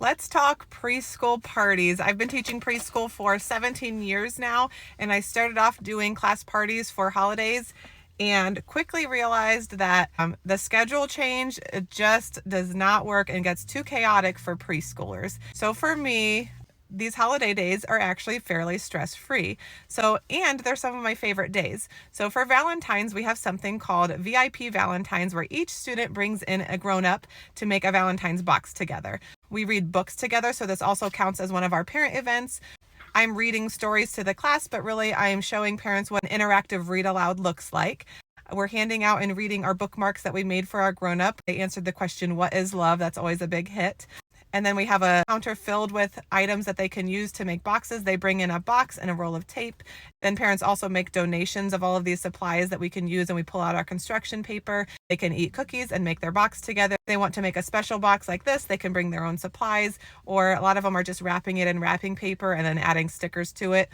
Let's talk preschool parties. I've been teaching preschool for 17 years now, and I started off doing class parties for holidays and quickly realized that the schedule change, it just does not work and gets too chaotic for preschoolers. So for me, these holiday days are actually fairly stress-free. And they're some of my favorite days. So for Valentine's, we have something called VIP Valentines, where each student brings in a grown-up to make a Valentine's box together. We read books together, so this also counts as one of our parent events. I'm reading stories to the class, but really I am showing parents what an interactive read aloud looks like. We're handing out and reading our bookmarks that we made for our grown-up. They answered the question, what is love? That's always a big hit. And then we have a counter filled with items that they can use to make boxes. They bring in a box and a roll of tape. Then parents also make donations of all of these supplies that we can use, and we pull out our construction paper. They can eat cookies and make their box together. If they want to make a special box like this, they can bring their own supplies, or a lot of them are just wrapping it in wrapping paper and then adding stickers to it,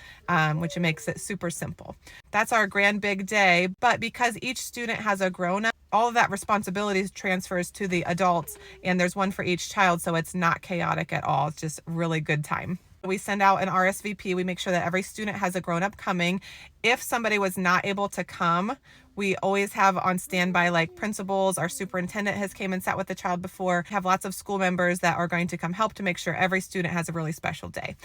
which makes it super simple. That's our grand big day, but because each student has a grown-up, all of that responsibility transfers to the adults, and there's one for each child, so it's not chaotic at all. It's just a really good time. We send out an RSVP. We make sure that every student has a grown-up coming. If somebody was not able to come, we always have on standby, like principals, our superintendent has came and sat with the child before, have lots of school members that are going to come help to make sure every student has a really special day.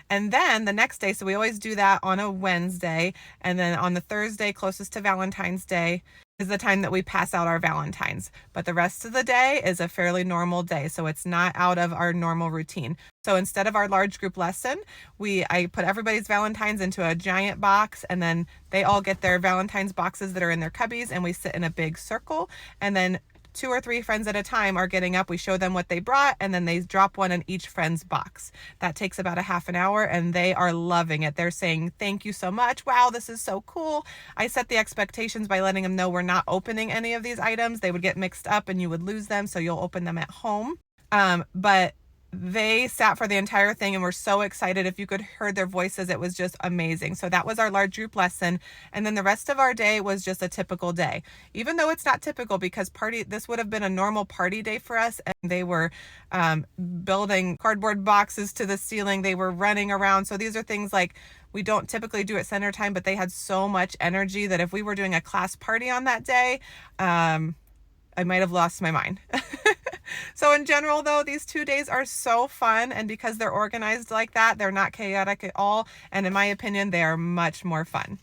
And then the next day, so we always do that on a Wednesday, and then on the Thursday closest to Valentine's Day is the time that we pass out our Valentines. But the rest of the day is a fairly normal day, so it's not out of our normal routine. So instead of our large group lesson, I put everybody's Valentines into a giant box, and then they all get their Valentines boxes that are in their cubbies, and we sit in a big circle, and then 2 or 3 friends at a time are getting up. We show them what they brought, and then they drop one in each friend's box. That takes about a half an hour, and they are loving it. They're saying, thank you so much. Wow, this is so cool. I set the expectations by letting them know we're not opening any of these items. They would get mixed up and you would lose them, so you'll open them at home. But they sat for the entire thing and were so excited. If you could heard their voices, it was just amazing. So that was our large group lesson. And then the rest of our day was just a typical day, even though it's not typical, because this would have been a normal party day for us. And they were building cardboard boxes to the ceiling. They were running around. So these are things like we don't typically do at center time, but they had so much energy that if we were doing a class party on that day, I might have lost my mind. So in general, though, these 2 days are so fun, and because they're organized like that, they're not chaotic at all, and in my opinion, they are much more fun.